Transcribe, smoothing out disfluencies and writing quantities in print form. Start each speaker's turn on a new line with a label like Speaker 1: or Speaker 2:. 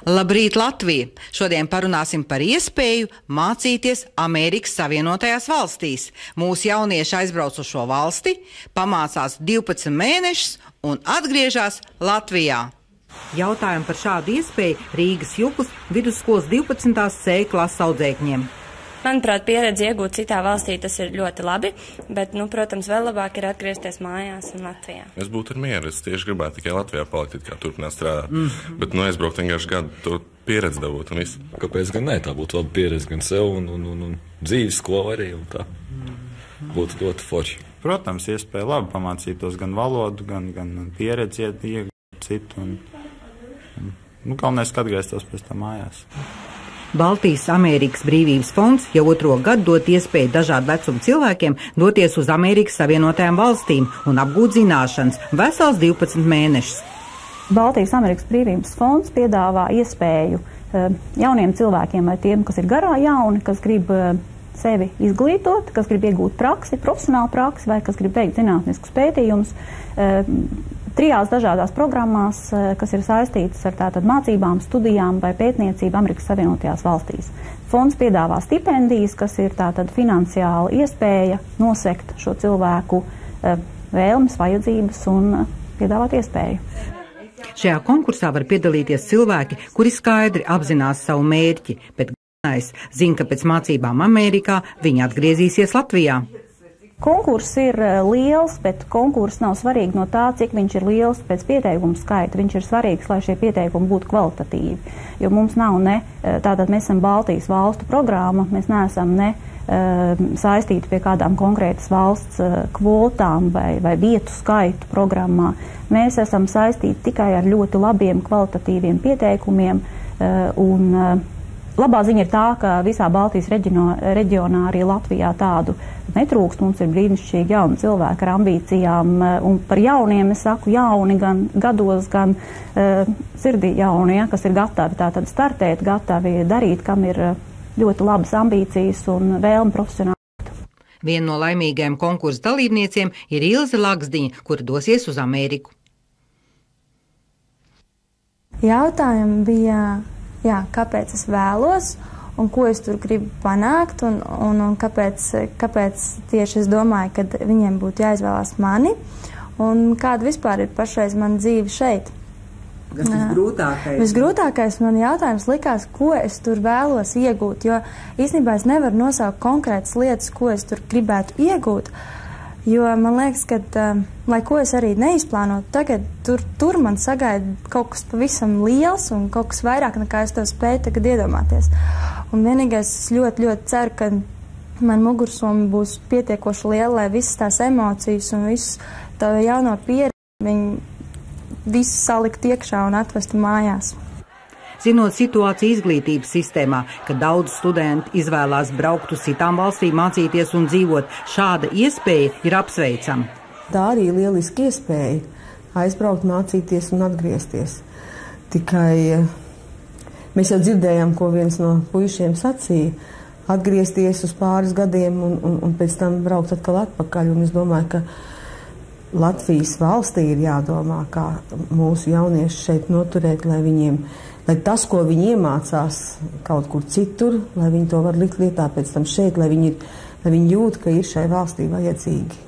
Speaker 1: Labrīt, Latvija! Šodien parunāsim par iespēju mācīties Amerikas Savienotajās valstīs. Mūsu jaunieši aizbrauc uz šo valsti, pamācās 12 mēnešus un atgriežas Latvijā. Jautājumu par šādu iespēju Rīgas Juklas vidusskolas 12. C klases audzēkņiem.
Speaker 2: Manuprāt, pieredzi iegūt citā valstī tas ir ļoti labi, bet, protams, vēl labāk ir atgriezties mājās un Latvijā.
Speaker 3: Es būtu ar mieru, es tieši gribētu tikai Latvijā palikt, kā turpināt strādāt. Bet, aizbraukt vienkārši gadu to pieredzi dabūt un visu.
Speaker 4: Kāpēc gan ne? Tā būtu laba pieredze gan sev un dzīves skolu arī un tā. Būtu ļoti forši.
Speaker 5: Protams, iespēja labi pamācītos gan valodu, gan pieredzi iegūt citu. Galvenais, ka atgrieztos pēc tam mājās.
Speaker 1: Baltijas Amerikas Brīvības fonds jau otro gadu dot iespēju dažādu vecumu cilvēkiem doties uz Amerikas Savienotajām valstīm un apgūt zināšanas vesels 12 mēnešus.
Speaker 6: Baltijas Amerikas Brīvības fonds piedāvā iespēju jauniem cilvēkiem vai tiem, kas ir garā jauni, kas grib sevi izglītot, kas grib iegūt praksi, profesionālu praksi vai kas grib veikt zinātniskus pētījumus. 3 dažādās programmās, kas ir saistītas ar tātad mācībām, studijām vai pētniecību Amerikas Savienotajās valstīs. Fonds piedāvā stipendijas, kas ir tātad finansiāla iespēja nosekt šo cilvēku vēlmes, vajadzības un piedāvāt iespēju.
Speaker 1: Šajā konkursā var piedalīties cilvēki, kuri skaidri apzinās savu mērķi, bet galvenais zina, ka pēc mācībām Amerikā viņi atgriezīsies Latvijā.
Speaker 6: Konkurss ir liels, bet konkurss nav svarīgi no tā, cik viņš ir liels pēc pieteikumu skaita. Viņš ir svarīgs, lai šie pieteikumi būtu kvalitatīvi. Jo mums nav tātad mēs esam Baltijas valstu programma, mēs neesam saistīti pie kādām konkrētas valsts kvotām vai vietu skaitu programmā. Mēs esam saistīti tikai ar ļoti labiem kvalitatīviem pieteikumiem un labā ziņa ir tā, ka visā Baltijas reģionā arī Latvijā tādu netrūkst. Mums ir brīnišķīgi jauni cilvēki ar ambīcijām, un par jauniem es saku jauni gan gados, gan sirdī jauni, kas ir gatavi tātad startēt, gatavi darīt, kam ir ļoti labas ambīcijas un vēlme profesionāli.
Speaker 1: Viena no laimīgajiem konkursa dalībnieciem ir Ilze Laksdiņa, kura dosies uz Ameriku.
Speaker 7: Jautājumi bija... kāpēc es vēlos un ko es tur gribu panākt un kāpēc tieši es domāju, ka viņiem būtu jāizvēlās mani un kāda vispār ir pašreiz mana dzīve šeit.
Speaker 1: Tas visgrūtākais?
Speaker 7: Visgrūtākais man jautājums likās, ko es tur vēlos iegūt, jo īstenībā es nevaru nosaukt konkrētas lietas, ko es tur gribētu iegūt. Jo man liekas, ka, lai ko es arī neizplānotu, tagad tur man sagaida kaut kas pavisam liels un kaut kas vairāk nekā es to spēju tagad iedomāties. Un vienīgais es ļoti, ļoti ceru, ka man mugursoma būs pietiekoši liela, lai visas tās emocijas un visu tā jauno pieredzi viņi visu salikt iekšā un atvestu mājās.
Speaker 1: Zinot situāciju izglītības sistēmā, ka daudz studenti izvēlās braukt uz citām valstīm, mācīties un dzīvot, šāda iespēja ir apsveicama.
Speaker 8: Tā arī lieliski iespēja aizbraukt, mācīties un atgriezties. Tikai mēs jau dzirdējām, ko viens no puišiem sacīja, atgriezties uz pāris gadiem un pēc tam braukt atkal atpakaļ. Un es domāju, ka Latvijas valstī ir jādomā, kā mūsu jaunieši šeit noturēt, lai tas, ko viņi iemācās kaut kur citur, lai viņi to var likt lietā pēc tam šeit, lai viņi jūt, ka ir šai valstī vajadzīgi.